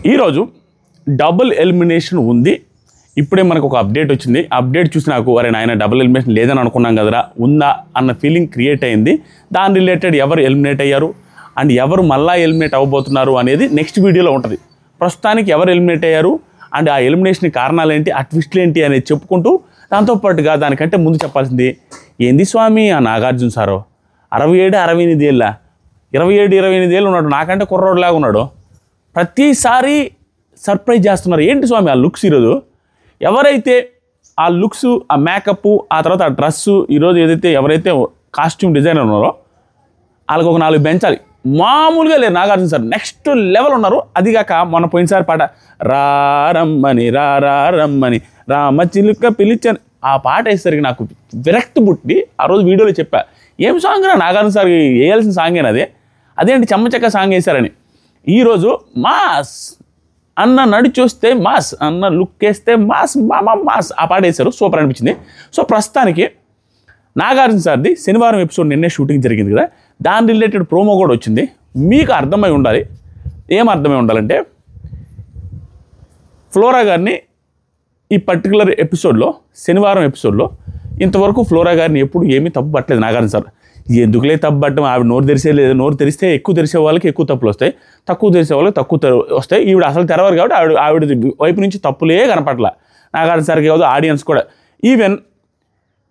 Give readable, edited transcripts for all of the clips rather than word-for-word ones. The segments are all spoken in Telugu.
ఈరోజు డబుల్ ఎలిమినేషన్ ఉంది. ఇప్పుడే మనకు ఒక అప్డేట్ వచ్చింది. అప్డేట్ చూసి నాకు అరే నాయన డబుల్ ఎలిమినేషన్ లేదని అనుకున్నాం కదరా, ఉందా అన్న ఫీలింగ్ క్రియేట్ అయింది. దాని రిలేటెడ్ ఎవరు ఎలిమినేట్ అయ్యారు అండ్ ఎవరు మళ్ళా ఎలిమినేట్ అవ్వబోతున్నారు అనేది నెక్స్ట్ వీడియోలో ఉంటుంది. ప్రస్తుతానికి ఎవరు ఎలిమినేట్ అయ్యారు అండ్ ఆ ఎలిమినేషన్ కారణాలు ఏంటి, ఆ ట్విస్ట్లు ఏంటి అనేది చెప్పుకుంటూ దాంతోపాటుగా దానికంటే ముందు చెప్పాల్సింది ఏంది స్వామి ఆ నాగార్జున సారో 67-68 ఏళ్ళ 27-28 ఏళ్ళు ఉన్నాడు, నాకంటే కుర్రోడ్లాగా ఉన్నాడు. ప్రతిసారి సర్ప్రైజ్ చేస్తున్నారు. ఏంటి స్వామి ఆ లుక్స్ ఈరోజు? ఎవరైతే ఆ లుక్స్, ఆ మేకప్, ఆ తర్వాత ఆ డ్రెస్సు ఈరోజు ఎవరైతే కాస్ట్యూమ్ డిజైనర్ ఉన్నారో వాళ్ళకి ఒక 4 పెంచాలి. మామూలుగా లేరు నాగార్జున సార్, నెక్స్ట్ లెవెల్ ఉన్నారు. అదిగాక మొన్న పోయినసారి పాట రమ్మని రమ్మని రామ చిలుక పిలిచని ఆ పాట వేసేసరికి నాకు విరక్తి పుట్టి ఆ రోజు వీడియోలో చెప్పా, ఏం సాంగ్ రా నాగార్జున సార్ వేయాల్సిన సాంగ్ అయినా అదేంటి చెమ్మచక్క సాంగ్ వేశారని. ఈరోజు మాస్ అన్న నడిచొస్తే మాస్, అన్న లుక్ వేస్తే మాస్, మాస్ ఆ పాట వేశారు. సూపర్ అనిపించింది. సో ప్రస్తుతానికి నాగార్జున సార్ది శనివారం ఎపిసోడ్ నిన్నే షూటింగ్ జరిగింది కదా, దాని రిలేటెడ్ ప్రోమో కూడా వచ్చింది. మీకు అర్థమై ఉండాలి. ఏం అర్థమై ఉండాలంటే ఫ్లోరా గారిని ఈ పర్టికులర్ ఎపిసోడ్లో, శనివారం ఎపిసోడ్లో ఇంతవరకు ఫ్లోరా గారిని ఎప్పుడు ఏమీ తప్పు పట్టలేదు నాగార్జున సార్. ఎందుకులే తప్పు పట్టడం, ఆవిడ నోరు తెరిసే లేదు. నోరు తెరిస్తే ఎక్కువ తెరిసే వాళ్ళకి ఎక్కువ తప్పులు వస్తాయి, తక్కువ తెరిసే వాళ్ళకి తక్కువ వస్తాయి. ఈవిడ అసలు తెరవరు కాబట్టి ఆవిడ వైపు నుంచి తప్పులే కనపట్ల నాగార్జున సార్కి కాదు, ఆడియన్స్ కూడా. ఈవెన్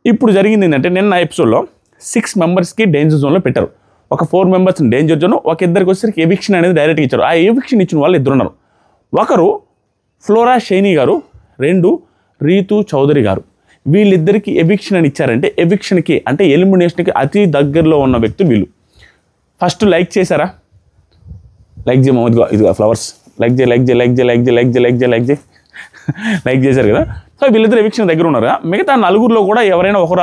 ఇప్పుడు జరిగింది ఏంటంటే నిన్న ఎపిసోడ్లో 6 మెంబర్స్కి డేంజర్ జోన్లో పెట్టారు. ఒక 4 మెంబర్స్ని డేంజర్ జోన్, ఒక ఇద్దరికి వచ్చేసరికి ఎవిక్షన్ అనేది డైరెక్ట్గా ఇచ్చారు. ఆ ఎవిక్షన్ ఇచ్చిన వాళ్ళు 2 ఉన్నారు. ఒకరు ఫ్లోరా షైనీ గారు, 2 రీతు చౌదరి గారు. వీళ్ళిద్దరికి ఎవిక్షన్ అని ఇచ్చారంటే ఎవిక్షన్కి అంటే ఎలిమినేషన్కి అతి దగ్గరలో ఉన్న వ్యక్తులు వీళ్ళు. ఫస్ట్ లైక్ చేశారా? లైక్ చేయ మమ్మదిగా, ఇదిగా ఫ్లవర్స్ లైక్ చేశారు కదా. సో వీళ్ళిద్దరు ఎవిక్షన్ దగ్గర ఉన్నారు. మిగతా 4గురిలో కూడా ఎవరైనా ఒకరు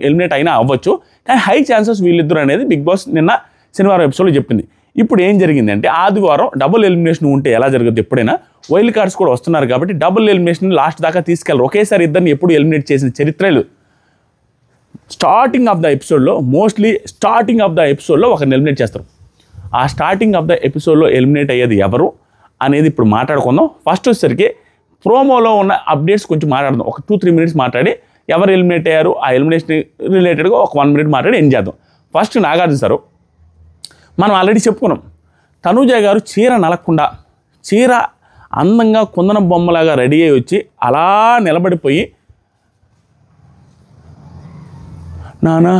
ఎలిమినేట్ అయినా అవ్వచ్చు, కానీ హై ఛాన్సెస్ వీళ్ళిద్దరు అనేది బిగ్ బాస్ నిన్న శనివారం ఎపిసోడ్లో చెప్పింది. ఇప్పుడు ఏం జరిగిందంటే ఆదివారం డబుల్ ఎలిమినేషన్ ఉంటే ఎలా జరుగుతుంది, ఎప్పుడైనా వైల్డ్ కార్డ్స్ కూడా వస్తున్నారు కాబట్టి డబుల్ ఎలిమినేషన్ లాస్ట్ దాకా తీసుకెళ్ళరు. ఒకేసారి ఇద్దరిని ఎప్పుడు ఎలిమినేట్ చేసిన చరిత్రలు స్టార్టింగ్ ఆఫ్ ద ఎపిసోడ్లో, మోస్ట్లీ స్టార్టింగ్ ఆఫ్ ద ఎపిసోడ్లో ఒకరిని ఎలిమినేట్ చేస్తారు. ఆ స్టార్టింగ్ ఆఫ్ ద ఎపిసోడ్లో ఎలిమినేట్ అయ్యేది ఎవరు అనేది ఇప్పుడు మాట్లాడుకుందాం. ఫస్ట్ వచ్చేసరికి ప్రోమోలో ఉన్న అప్డేట్స్ కొంచెం మాట్లాడదాం. ఒక 2-3 మినిట్స్ మాట్లాడి ఎవరు ఎలిమినేట్ అయ్యారు ఆ ఎలిమినేషన్ రిలేటెడ్గా ఒక 1 మినిట్ మాట్లాడి ఎండ్ చేద్దాం. ఫస్ట్ నాగార్జున సారు, మనం ఆల్రెడీ చెప్పుకున్నాం, తనూజ గారు చీర నలగకుండా, చీర అందంగా కుందనం బొమ్మలాగా రెడీ అయ్యి వచ్చి అలా నిలబడిపోయి నానా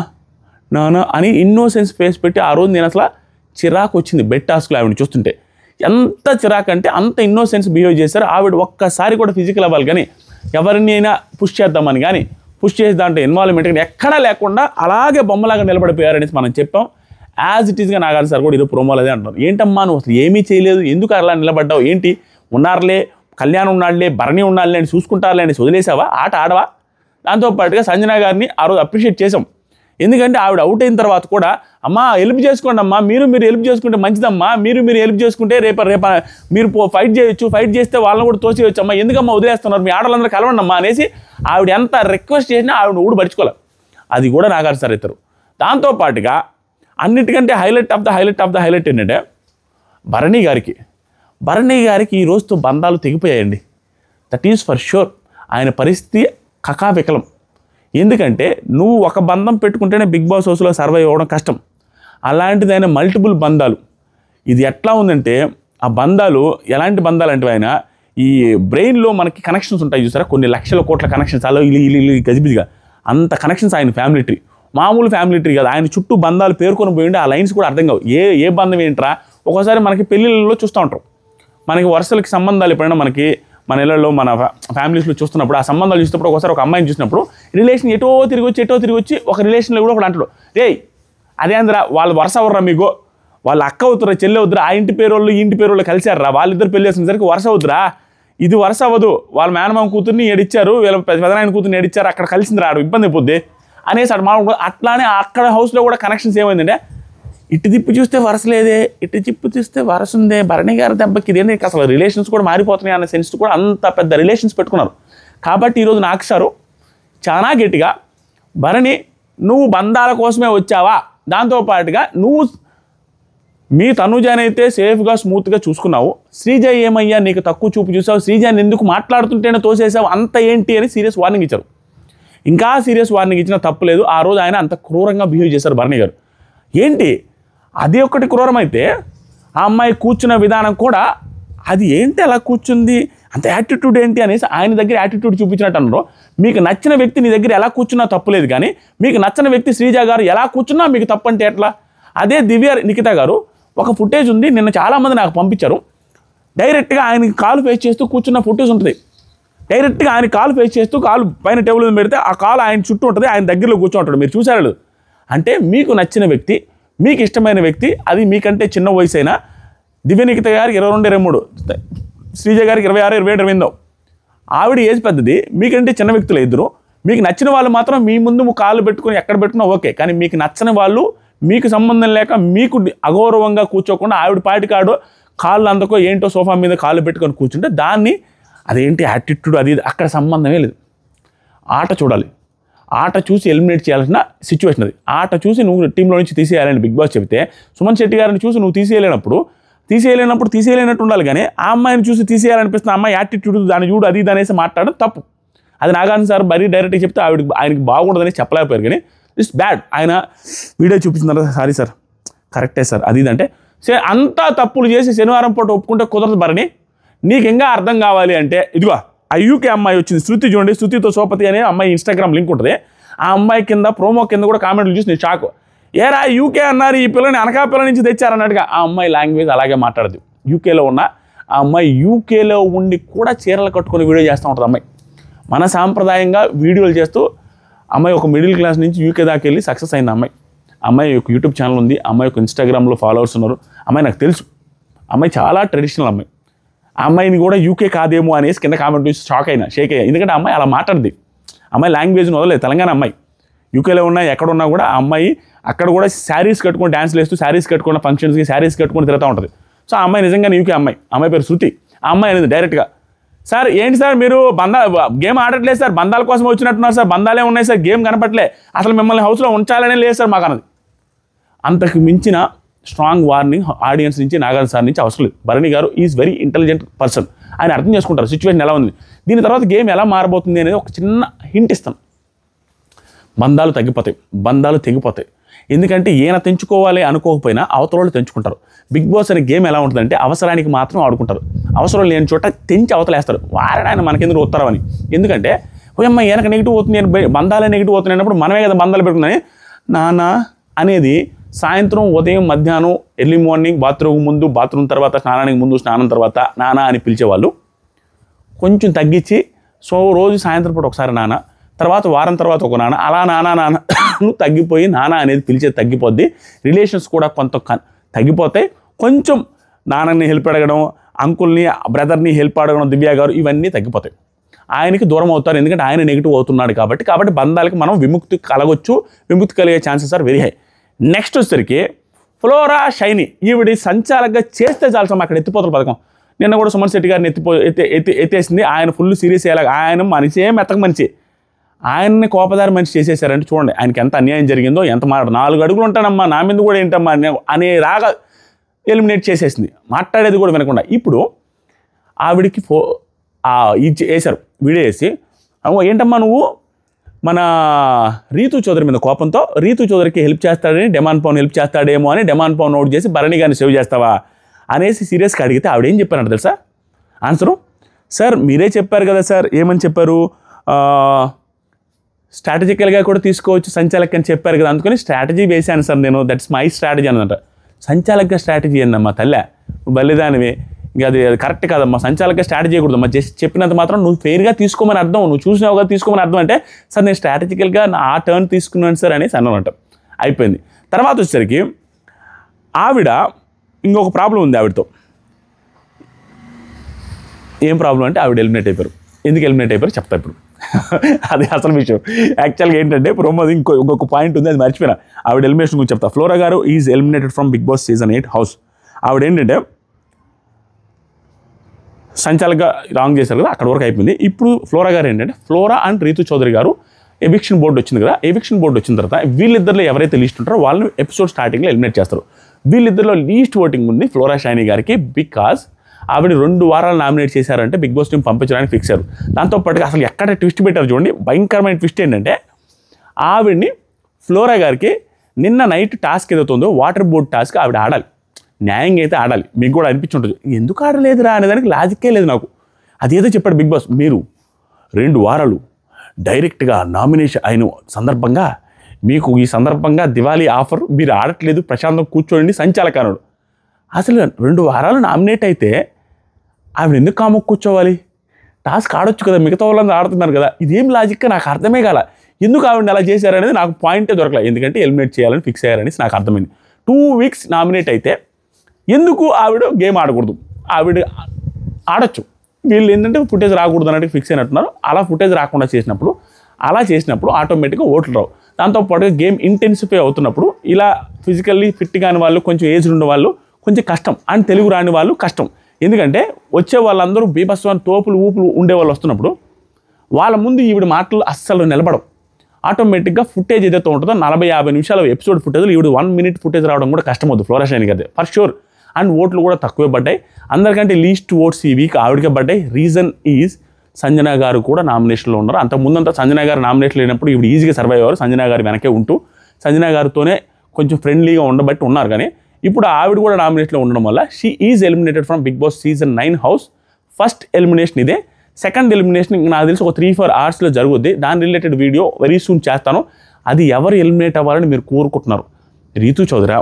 నానా అని ఇన్నోసెన్స్ ఫేస్ పెట్టి ఆ రోజు నేను అసలు చిరాకు వచ్చింది బెడ్ టాస్క్లో ఆవిడని చూస్తుంటే. ఎంత చిరాకు అంటే అంత ఇన్నోసెన్స్ బిహేవ్ చేశారు. ఆవిడ ఒక్కసారి కూడా ఫిజికల్ అవ్వాలి కానీ ఎవరినైనా పుష్ చేద్దామని కానీ పుష్ చేసి దాంట్లో ఇన్వాల్వ్మెంట్ కానీ ఎక్కడా లేకుండా అలాగే బొమ్మలాగా నిలబడిపోయారనేసి మనం చెప్పాం. యాజ్ ఇట్ ఈస్గా నాగార్జున సార్ కూడా ఈరోజు ప్రోమోలు అదే అంటున్నారు. ఏంటమ్మా నువ్వు అసలు ఏమీ చేయలేదు, ఎందుకు అలా నిలబడ్డావు, ఏంటి ఉన్నారులే కళ్యాణ్ ఉన్నాడులే భరణి ఉన్నాడులే అని చూసుకుంటారులే అని వదిలేసావా, ఆట ఆడవా? దాంతోపాటుగా సంజన గారిని ఆ రోజు అప్రిషియేట్ చేసాం. ఎందుకంటే ఆవిడ అవుట్ అయిన తర్వాత కూడా అమ్మా హెల్ప్ చేసుకోండి అమ్మా, మీరు హెల్ప్ చేసుకుంటే మంచిదమ్మా, మీరు హెల్ప్ చేసుకుంటే రేపు మీరు ఫైట్ చేయొచ్చు, ఫైట్ చేస్తే వాళ్ళని కూడా తోసేయచ్చు అమ్మా, ఎందుకమ్మా వదిలేస్తున్నారు, మీ ఆడలందరూ కలవండి అమ్మా అనేసి ఆవిడ ఎంత రిక్వెస్ట్ చేసినా ఆవిడ ఊడు పడుచుకోవాలి. అది కూడా నాగార్జున సార్ ఇస్తారు. దాంతోపాటుగా అన్నిటికంటే హైలైట్ ఆఫ్ ద హైలైట్ ఏంటంటే భరణి గారికి ఈ రోజుతో బంధాలు తెగిపోయాయండి. That is for sure. ఆయన పరిస్థితి కకావికలం. ఎందుకంటే నువ్వు ఒక బంధం పెట్టుకుంటేనే బిగ్ బాస్ హౌస్లో సర్వైవ్ అవ్వడం కష్టం. అలాంటిది ఆయన మల్టిపుల్ బంధాలు. ఇది ఎట్లా ఉందంటే ఆ బంధాలు ఎలాంటి బంధాలు అంటే ఆయన ఈ బ్రెయిన్లో మనకి కనెక్షన్స్ ఉంటాయి చూసారా, కొన్ని లక్షల కోట్ల కనెక్షన్స్, అలా ఇల్లు గజిబిజిగా అంత కనెక్షన్స్ ఆయన ఫ్యామిలీ ట్రీ. మామూలు ఫ్యామిలీ ట్రీ కదా, ఆయన చుట్టూ బంధాలు పేర్కొని పోయిండే ఆ లైన్స్ కూడా అర్థం కావు. ఏ బంధం ఏంట్రా? ఒకసారి మనకి పెళ్ళిళ్ళలో చూస్తూ ఉంటాం, మనకి వరుసలకి సంబంధాలు ఎప్పుడైనా మనకి మన ఇళ్ళల్లో మన ఫ్యామిలీస్లో చూస్తున్నప్పుడు ఆ సంబంధాలు చూసినప్పుడు ఒకసారి ఒక అమ్మాయిని చూసినప్పుడు రిలేషన్ ఎటో తిరిగి వచ్చి ఒక రిలేషన్లో కూడా ఒకటి అంటాడు, రే అదేంద్రా వాళ్ళు వరుస అవర్రా మీకు, వాళ్ళ అక్క అవుతురా చెల్లి అవుతురా, ఆ ఇంటి పేరు వాళ్ళు ఈ ఇంటి పేరు వాళ్ళు కలిసారా, వాళ్ళిద్దరు పెళ్ళి వేసినసరికి వరుస అవుతురా, ఇది వరుస అవ్వదు, వాళ్ళ మేనమామ కూతుర్ని ఏడిచ్చారు, వీళ్ళ పెదనాయన కూతుర్ని ఏడిచ్చారు, అక్కడ కలిసింది రాడు ఇబ్బంది అయిపోద్ది అనేసి అటు మాట్లాడు. అట్లానే అక్కడ హౌస్లో కూడా కనెక్షన్స్ ఏమైందంటే ఇటు తిప్పి చూస్తే వరస లేదే, ఇటు తిప్పి చూస్తే వరస ఉందే, భరణి గారి దెబ్బకి ఇదేంటి అసలు రిలేషన్స్ కూడా మారిపోతున్నాయి అన్న సెన్స్ కూడా అంత పెద్ద రిలేషన్స్ పెట్టుకున్నారు. కాబట్టి ఈరోజు నాకు సారు చాలా గట్టిగా భరణి నువ్వు బంధాల కోసమే వచ్చావా, దాంతోపాటుగా నువ్వు మీ తనుజాని అయితే సేఫ్గా స్మూత్గా చూసుకున్నావు. శ్రీజ ఏమయ్యా నీకు తక్కువ చూపు చూసావు, శ్రీజాని ఎందుకు మాట్లాడుతుంటేనే తోసేసావు, అంత ఏంటి అని సీరియస్ వార్నింగ్ ఇచ్చారు. ఇంకా సీరియస్ వార్నింగ్ ఇచ్చినా తప్పు లేదు. ఆ రోజు ఆయన అంత క్రూరంగా బిహేవ్ చేశారు భరణి గారు. ఏంటి అది ఒక్కటి క్రూరమైతే ఆ అమ్మాయి కూర్చున్న విధానం కూడా అది ఏంటి అలా కూర్చుంది, అంత యాటిట్యూడ్ ఏంటి అనేసి ఆయన దగ్గర యాటిట్యూడ్ చూపించినట్టు అన్నారు. మీకు నచ్చిన వ్యక్తి నీ దగ్గర ఎలా కూర్చున్నా తప్పులేదు, కానీ మీకు నచ్చిన వ్యక్తి శ్రీజ గారు ఎలా కూర్చున్నా మీకు తప్పు అంటే ఎట్లా? అదే దివ్య నిఖిత గారు ఒక ఫుటేజ్ ఉంది, నిన్న చాలామంది నాకు పంపించారు. డైరెక్ట్గా ఆయనకి కాలు ఫేస్ చేస్తూ కూర్చున్న ఫుటేజ్ ఉంటుంది. డైరెక్ట్గా ఆయన కాలు ఫేస్ చేస్తూ కాలు పైన టేబుల్ మీద పెడితే ఆ కాలు ఆయన చుట్టూ ఉంటుంది, ఆయన దగ్గరలో కూర్చోంటాడు. మీరు చూసారు. అంటే మీకు నచ్చిన వ్యక్తి, మీకు ఇష్టమైన వ్యక్తి, అది మీకంటే చిన్న వయసు అయినా దివ్య నిఖిత గారికి 22, 23, శ్రీజ గారికి 26, 27, 28. ఆవిడ ఏజ్ పెద్దది, మీకంటే చిన్న వ్యక్తులు ఇద్దరు. మీకు నచ్చిన వాళ్ళు మాత్రం మీ ముందు కాళ్ళు పెట్టుకుని ఎక్కడ పెట్టుకున్నా ఓకే, కానీ మీకు నచ్చని వాళ్ళు మీకు సంబంధం లేక మీకు అగౌరవంగా కూర్చోకుండా ఆవిడ పాటికాడు కాళ్ళు అందుకో ఏంటో సోఫా మీద కాళ్ళు పెట్టుకొని కూర్చుంటే దాన్ని అదేంటి యాటిట్యూడ్ అది అక్కడ సంబంధమే లేదు. ఆట చూడాలి, ఆట చూసి ఎలిమినేట్ చేయాల్సిన సిచ్యువేషన్ అది. ఆట చూసి నువ్వు టీంలో నుంచి తీసేయాలని బిగ్ బాస్ చెప్తే సుమన్ శెట్టి గారిని చూసి నువ్వు తీసేయలేనట్టు ఉండాలి. కానీ ఆ అమ్మాయిని చూసి తీసేయాలనిపిస్తున్న అమ్మాయి యాటిట్యూడ్ దాన్ని చూడు అది ఇది అనేసి మాట్లాడడం తప్పు. అది నాగార్జున సార్ మరీ డైరెక్ట్గా చెప్తే ఆయనకి బాగుండదని చెప్పలేకపోయారు. కానీ ఇట్స్ బ్యాడ్. ఆయన వీడియో చూపించిన సారీ సార్ కరెక్టే సార్ అది ఇదంటే అంతా తప్పులు చేసి శనివారం పూట ఒప్పుకుంటే కుదరదు భరణి. నీకు ఇంకా అర్థం కావాలి అంటే ఇదిగో ఆ యూకే అమ్మాయి వచ్చింది, శృతి చూడండి, శృతితో సోపతి అనే అమ్మాయి ఇన్స్టాగ్రామ్ లింక్ ఉంటుంది. ఆ అమ్మాయి కింద ప్రోమో కింద కూడా కామెంట్లు చూసి నేను షాక్. ఏరా యూకే అన్నారు, ఈ పిల్లని అనకాపల్లి నుంచి తెచ్చారన్నట్టుగా ఆ అమ్మాయి లాంగ్వేజ్ అలాగే మాట్లాడదు. యూకేలో ఉన్న ఆ అమ్మాయి యూకేలో ఉండి కూడా చీరలు కట్టుకొని వీడియో చేస్తూ ఉంటుంది. అమ్మాయి మన సాంప్రదాయంగా వీడియోలు చేస్తూ అమ్మాయి ఒక మిడిల్ క్లాస్ నుంచి యూకే దాకా వెళ్ళి సక్సెస్ అయింది. అమ్మాయి ఒక యూట్యూబ్ ఛానల్ ఉంది, అమ్మాయి ఒక ఇన్స్టాగ్రామ్లో ఫాలోవర్స్ ఉన్నారు. అమ్మాయి నాకు తెలుసు, అమ్మాయి చాలా ట్రెడిషనల్ అమ్మాయి. ఆ అమ్మాయిని కూడా యూకే కాదేమో అనేసి కింద కామెంట్ చూసి షేక్ అయ్యా. ఎందుకంటే అమ్మాయి అలా మాట్లాడింది. అమ్మాయి లాంగ్వేజ్ని వదలేదు. తెలంగాణ అమ్మాయి యూకేలో ఉన్నా ఎక్కడున్నా కూడా ఆ అమ్మాయి అక్కడ కూడా శారీస్ కట్టుకొని డ్యాన్స్లు వేస్తూ శారీస్ కట్టుకున్న ఫంక్షన్స్కి శారీస్ కట్టుకొని తిరుగుతూ ఉంటుంది. సో ఆ అమ్మాయి నిజంగా యూకే అమ్మాయి పేరు శృతి. ఆ అమ్మాయి అనేది డైరెక్ట్గా సార్ ఏంటి సార్ మీరు గేమ్ ఆడట్లేదు సార్, బంధాల కోసం వచ్చినట్టున్నారు సార్, బంధాలే ఉన్నాయి సార్, గేమ్ కనపట్లే, అసలు మిమ్మల్ని హౌస్లో ఉంచాలనే లేదు సార్ మాకు అన్నది. అంతకు మించిన స్ట్రాంగ్ వార్నింగ్ ఆడియన్స్ నుంచి నాగార్జున సార్ నుంచి అవసరం లేదు. Bharani garu is very intelligent person. ఆయన అర్థం చేసుకుంటారు సిచ్యువేషన్ ఎలా ఉంది, దీని తర్వాత గేమ్ ఎలా మారబోతుంది అనేది ఒక చిన్న హింట్ ఇస్తాను. బంధాలు తెగిపోతాయి. ఎందుకంటే ఈయన తెంచుకోవాలి అనుకోకపోయినా అవతల వాళ్ళు తెంచుకుంటారు. బిగ్ బాస్ అనే గేమ్ ఎలా ఉంటుందంటే అవసరానికి మాత్రం ఆడుకుంటారు, అవసరం లేని చోట తెంచి అవతలేస్తారు. వారని ఆయన మనకెందుకు ఉత్తరవని. ఎందుకంటే ఓయమ్మ ఈయనకు నెగిటివ్ అవుతుంది, బంధాలే నెగిటివ్ అవుతున్నాయినప్పుడు మనమే కదా బంధాలు పెట్టుకున్నాయి. నాన్న అనేది సాయంత్రం, ఉదయం, మధ్యాహ్నం, ఎర్లీ మార్నింగ్, బాత్రూమ్ ముందు, బాత్రూమ్ తర్వాత, స్నానానికి ముందు, స్నానం తర్వాత నాన్న అని పిలిచేవాళ్ళు కొంచెం తగ్గించి రోజు సాయంత్రం పూట ఒకసారి నాన్న, తర్వాత వారం తర్వాత ఒక నాన్న, అలా నాన్న తగ్గిపోయి నాన్న అనేది పిలిచేది తగ్గిపోద్ది. రిలేషన్స్ కూడా కొంత తగ్గిపోతాయి. కొంచెం నాన్నని హెల్ప్ అడగడం, అంకుల్ని బ్రదర్ని హెల్ప్ అడగడం, దివ్య గారు ఇవన్నీ తగ్గిపోతాయి. ఆయనకి దూరం అవుతారు, ఎందుకంటే ఆయన నెగిటివ్ అవుతున్నాడు కాబట్టి బంధాలకి మనం విముక్తి కలిగే chances are very high. Next వచ్చేసరికి ఫ్లోరా షైనీ ఈవిడి సంచాలకంగా చేస్తే చాలు అక్కడ ఎత్తిపోతల పథకం. నిన్న కూడా సుమన్ శెట్టి గారిని ఎత్తేసింది. ఆయన ఫుల్ సీరియస్ అయ్యేలాగా, ఆయన మనిషి మెత్తక మనిషి, ఆయన్ని కోపదారి మనిషి చేసేసారంటే చూడండి ఆయనకి ఎంత అన్యాయం జరిగిందో. ఎంత మాట 4 అడుగులు ఉంటానమ్మా, నా మీద కూడా ఏంటమ్మా అనే రాగా ఎలిమినేట్ చేసేసింది, మాట్లాడేది కూడా వినకుండా. ఇప్పుడు ఆవిడికి వేశారు వీడియో వేసి, ఏంటమ్మా నువ్వు మన రీతు చౌదరి మీద కోపంతో రీతు చౌదరికి హెల్ప్ చేస్తాడని, డెమాన్ పవన్ హెల్ప్ చేస్తాడేమో అని డెమాన్ పవన్ నోట్ చేసి భరణి గారిని సేవ్ చేస్తావా అనేసి సీరియస్గా అడిగితే ఆవిడేం చెప్పారంట తెలుసా ఆన్సరు? సార్ మీరే చెప్పారు కదా సార్, ఏమని చెప్పారు, స్ట్రాటజికల్గా కూడా తీసుకోవచ్చు సంచాలక్ అని చెప్పారు కదా, అందుకని స్ట్రాటజీ వేశాను సార్ నేను, దట్స్ మై స్ట్రాటజీ అన్నదంట. సంచాలక్గా స్ట్రాటజీ ఏందమ్మా తల్లే, నువ్వు బలిదానివి, ఇంకా అది కరెక్ట్ కాదమ్మా. సంచాలక్గా స్ట్రాటజీ చేయకూడదమ్మా, జస్ట్ చెప్పినంత మాత్రం నువ్వు ఫెయిర్గా తీసుకోమని అర్థం, నువ్వు చూసినావు కదా తీసుకోమని అర్థం. అంటే సార్ నేను స్ట్రాటజికల్గా ఆ టర్న్ తీసుకున్నాను సార్ అనేసి అన్నమాట. అయిపోయింది. తర్వాత వచ్చేసరికి ఆవిడ ఇంకొక ప్రాబ్లం ఉంది ఆవిడతో. ఏం ప్రాబ్లం అంటే ఆవిడ ఎలిమినేట్ అయిపోయారు. ఎందుకు ఎలిమినేట్ అయిపోయారు చెప్తా ఇప్పుడు. అది అసలు విషయం. యాక్చువల్గా ఏంటంటే ప్రోమోది ఇంకొక పాయింట్ ఉంది, అది మర్చిపోయినా. ఆవిడ ఎలిమినేషన్ గురించి చెప్తా. ఫ్లోరా గారు is eliminated from Bigg Boss season 8 house. ఆవిడ ఏంటంటే సంచాలకుగా రాంగ్ చేశారు కదా, అక్కడ వరకు అయిపోయింది. ఇప్పుడు ఫ్లోరా గారు ఏంటంటే ఫ్లోరా అండ్ రీతు చౌదరి గారు ఎవిక్షన్ బోర్డు వచ్చింది కదా, ఎవిక్షన్ బోర్డు వచ్చిన తర్వాత వీళ్ళిద్దరిలో ఎవరైతే లిస్ట్ ఉంటారో వాళ్ళని ఎపిసోడ్ స్టార్టింగ్లో ఎలిమినేట్ చేస్తారు. వీళ్ళిద్దరిలో లీస్ట్ ఓటింగ్ ఉంది ఫ్లోరా షైనీ గారికి, బికాజ్ ఆవిడ 2 వారాలు నామినేట్ చేశారంటే బిగ్ బాస్ టీం పంపించడానికి ఫిక్స్ అయ్యారు. దాంతోపాటుగా అసలు ఎక్కడ ట్విస్ట్ పెట్టారు చూడండి, భయంకరమైన ట్విస్ట్ ఏంటంటే ఆవిడ్ని ఫ్లోరా గారికి నిన్న నైట్ టాస్క్ ఏదవుతుందో వాటర్ బోర్డ్ టాస్క్ ఆవిడ ఆడాలి, న్యాయంగా అయితే ఆడాలి. మీకు కూడా అనిపించుంటుంది ఎందుకు ఆడలేదురా అనేదానికి లాజిక్కే లేదు నాకు. అదేదో చెప్పాడు బిగ్ బాస్, మీరు 2 వారాలు డైరెక్ట్గా నామినేషన్ అయిన సందర్భంగా మీకు ఈ సందర్భంగా దివాళీ ఆఫర్, మీరు ఆడట్లేదు ప్రశాంతం కూర్చోండి సంచాలకానుడు. అసలు 2 వారాలు నామినేట్ అయితే ఆవిడ ఎందుకు కాముకు కూర్చోవాలి, టాస్క్ ఆడొచ్చు కదా, మిగతా వాళ్ళందరూ ఆడుతున్నారు కదా, ఇదేం లాజిక్గా నాకు అర్థమే కాల. ఎందుకు ఆవిడ అలా చేశారనేది నాకు పాయింటే దొరకలేదు. ఎందుకంటే ఎలిమినేట్ చేయాలని ఫిక్స్ అయ్యారని నాకు అర్థమైంది. 2 వీక్స్ నామినేట్ అయితే ఎందుకు ఆవిడ గేమ్ ఆడకూడదు, ఆవిడ ఆడొచ్చు, వీళ్ళు ఏంటంటే ఫుటేజ్ రాకూడదు అన్నట్టు ఫిక్స్ అయినట్టున్నారు. అలా ఫుటేజ్ రాకుండా చేసినప్పుడు ఆటోమేటిక్గా ఓట్లు రావు. దాంతోపాటుగా గేమ్ ఇంటెన్సిఫై అవుతున్నప్పుడు ఇలా ఫిజికల్లీ ఫిట్ కాని వాళ్ళు, కొంచెం ఏజ్ ఉన్న వాళ్ళు కొంచెం కష్టం, అండ్ తెలుగు రాని వాళ్ళు కష్టం. ఎందుకంటే వచ్చే వాళ్ళందరూ బీభత్సమైన తోపులు ఊపులు ఉండేవాళ్ళు వస్తున్నప్పుడు వాళ్ళ ముందు ఈవిడ మాటలు అస్సలు నిలబడవు. ఆటోమేటిక్గా ఫుటేజ్ ఏదైతే ఉంటుందో 40-50 నిమిషాల ఎపిసోడ్ ఫుటేజ్లో ఈవిడ 1 మినిట్ ఫుటేజ్ రావడం కూడా కష్టమవుతుంది ఫ్లోరా షైనీ గారి ఫర్ షూర్. అండ్ ఓట్లు కూడా తక్కువే పడ్డాయి. అందరికంటే లీస్ట్ ఓట్స్ ఈ వీక్ ఆవిడకే పడ్డాయి. రీజన్ ఈజ్ సంజన గారు కూడా నామినేషన్లో ఉన్నారు. అంతకుముందంతా సంజన గారు నామినేషన్ లేనప్పుడు ఈవిడ ఈజీగా సర్వైవ్ అయ్యారు, సంజన గారు వెనకే ఉంటూ సంజన గారితోనే కొంచెం ఫ్రెండ్లీగా ఉండబట్టి ఉన్నారు. కానీ ఇప్పుడు ఆవిడ కూడా నామినేషన్లో ఉండడం వల్ల she is eliminated from Bigg Boss season 9 house. First elimination ఇదే. సెకండ్ ఎలిమినేషన్ నాకు తెలిసి ఒక 3-4 అవర్స్లో జరుగుద్ది. దాని రిలేటెడ్ వీడియో వెరీ సూన్ చేస్తాను. అది ఎవరు ఎలిమినేట్ అవ్వాలని మీరు కోరుకుంటున్నారు, రీతు చౌదరా,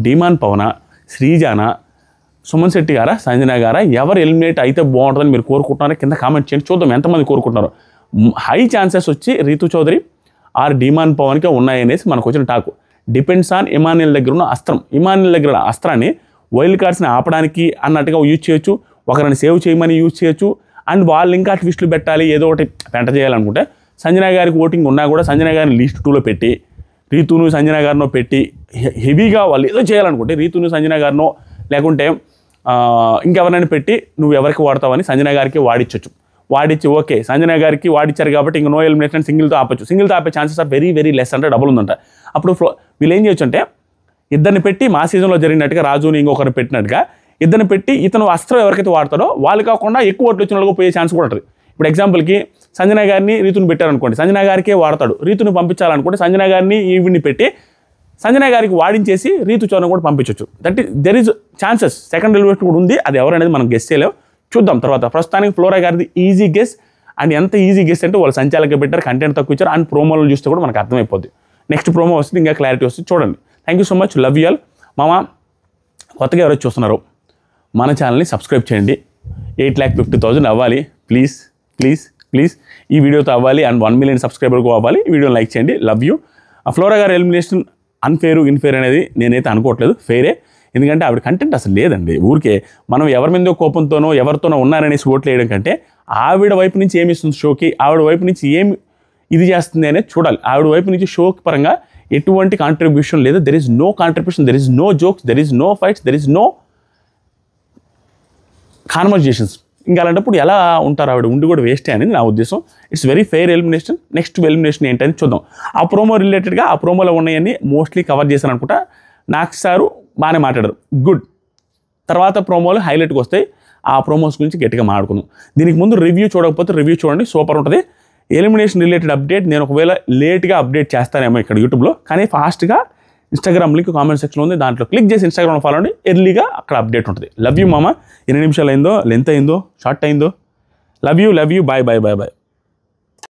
డిమాన్ పవన, శ్రీజానా, సుమన్ శెట్టి గారా, సంజన గారా, ఎవరు ఎలిమినేట్ అయితే బాగుంటుందని మీరు కోరుకుంటున్నారో కింద కామెంట్ చేయండి, చూద్దాం ఎంతమంది కోరుకుంటున్నారు. హై ఛాన్సెస్ వచ్చి రీతు చౌదరి ఆర్ డిమాన్ పవన్కే ఉన్నాయనేసి మనకు వచ్చిన టాకు. డిపెండ్స్ ఆన్ ఇమాన్యుయల్ దగ్గర ఉన్న అస్త్రం. ఇమాన్యుయల్ దగ్గర అస్త్రాన్ని వైల్డ్ కార్డ్స్ని ఆపడానికి అన్నట్టుగా యూజ్ చేయొచ్చు, ఒకరిని సేవ్ చేయమని యూజ్ చేయొచ్చు. అండ్ వాళ్ళు ఇంకా ట్విస్టులు పెట్టాలి, ఏదో ఒకటి పెంట చేయాలనుకుంటే సంజన గారికి ఓటింగ్ ఉన్నా కూడా సంజన గారిని లిస్ట్ 2లో పెట్టి రీతును సంజన గారినో పెట్టి హెవీగా వాళ్ళు ఏదో చేయాలనుకుంటే రీతును సంజన గారినో లేకుంటే ఇంకెవరైనా పెట్టి నువ్వు ఎవరికి వాడతావని సంజన గారికి వాడిచ్చి ఓకే సంజన గారికి వాడిచ్చారు కాబట్టి ఇంక నో ఎలిమినేషన్ సింగిల్తో ఆపే chances are very very less అంటే డబుల్ ఉందంట. అప్పుడు వీళ్ళు ఏం చేయొచ్చు అంటే ఇద్దరిని పెట్టి మా సీజన్లో జరిగినట్టుగా రాజుని ఇంకొకరిని పెట్టినట్టుగా ఇద్దరిని పెట్టి ఇతను అస్త్రం ఎవరికైతే వాడతాడో వాళ్ళు కాకుండా ఎక్కువ ఓట్లు వచ్చిన వాళ్ళకి పోయే ఛాన్స్ కూడా ఉంటుంది. ఇప్పుడు ఎగ్జాంపుల్కి సంజన గారిని రీతుని పెట్టారనుకోండి, సంజన గారికే వాడతాడు, రీతుని పంపించాలనుకుంటే సంజన గారిని ఈవిని పెట్టి సంజన గారికి వాడించేసి రీతు చౌదరిని కూడా పంపించవచ్చు. That is there is chances. Second elimination కూడా ఉంది, అది ఎవరనేది మనం గెస్ చేయలేము, చూద్దాం తర్వాత. ప్రస్తుతానికి ఫ్లోరా గారిది ఈజీ గెస్. అండ్ ఎంత ఈజీ గెస్ అంటే వాళ్ళు సంచాలకే పెట్టారు, కంటెంట్ తక్కువ ఇచ్చారు, అండ్ ప్రోమోలు చూస్తే కూడా మనకు అర్థమైపోద్ది. నెక్స్ట్ ప్రోమో వస్తుంది, ఇంకా క్లారిటీ వస్తుంది, చూడండి. Thank you so much, love you all. మామ కొత్తగా ఎవరైతే చూస్తున్నారో మన ఛానల్ని సబ్స్క్రైబ్ చేయండి. 8,50,000 అవ్వాలి ప్లీజ్ ప్లీజ్ ప్లీజ్. ఈ వీడియోతో అవ్వాలి అండ్ 1 మిలియన్ సబ్స్క్రైబర్కు అవ్వాలి. ఈ వీడియోని లైక్ చేయండి, లవ్ యూ. ఫ్లోరా గారి ఎలిమినేషన్ ఇన్ఫేర్ అనేది నేనైతే అనుకోవట్లేదు, ఫెయిరే. ఎందుకంటే ఆవిడ కంటెంట్ అసలు లేదండి. ఊరికే మనం ఎవరి మీదో కోపంతోనో ఎవరితోనో ఉన్నారనేసి ఓట్లు వేయడం కంటే ఆవిడ వైపు నుంచి ఏమి ఇస్తుంది షోకి, ఆవిడ వైపు నుంచి ఏమి ఇది చేస్తుంది అనేది చూడాలి. ఆవిడ వైపు నుంచి షోకి పరంగా ఎటువంటి కాంట్రిబ్యూషన్ లేదు. There is no contribution, there is no jokes, there is no fights, there is no conversations. ఇంకా అలాంటప్పుడు ఎలా ఉంటారు ఆవిడ, ఉండి కూడా వేస్టే అనేది నా ఉద్దేశం. It's very fair elimination. Next elimination ఏంటని చూద్దాం. ఆ ప్రోమో రిలేటెడ్గా ఆ ప్రోమోలో ఉన్నాయన్నీ మోస్ట్లీ కవర్ చేశాను అనుకుంటా. నాకు సారు బాగానే మాట్లాడారు, గుడ్. తర్వాత ప్రోమోలు హైలైట్కి వస్తాయి, ఆ ప్రోమోస్ గురించి గట్టిగా మాట్లాడుకుందాం. దీనికి ముందు రివ్యూ చూడకపోతే రివ్యూ చూడండి, సూపర్ ఉంటుంది. ఎలిమినేషన్ రిలేటెడ్ అప్డేట్ నేను ఒకవేళ లేట్గా అప్డేట్ చేస్తానేమో ఇక్కడ యూట్యూబ్లో, కానీ ఫాస్ట్గా ఇన్స్టాగ్రామ్ లింక్ కామెంట్ సెక్షన్లో ఉంది, దాంట్లో క్లిక్ చేసి ఇన్స్టాగ్రామ్ ఫాలో అండి, ఎర్లీగా అక్కడ అప్డేట్ ఉంటుంది. లవ్ యూ మామ. ఎన్ని నిమిషాలు అయిందో, లెంత్ అయిందో, షార్ట్ అయిందో, love you bye bye bye bye.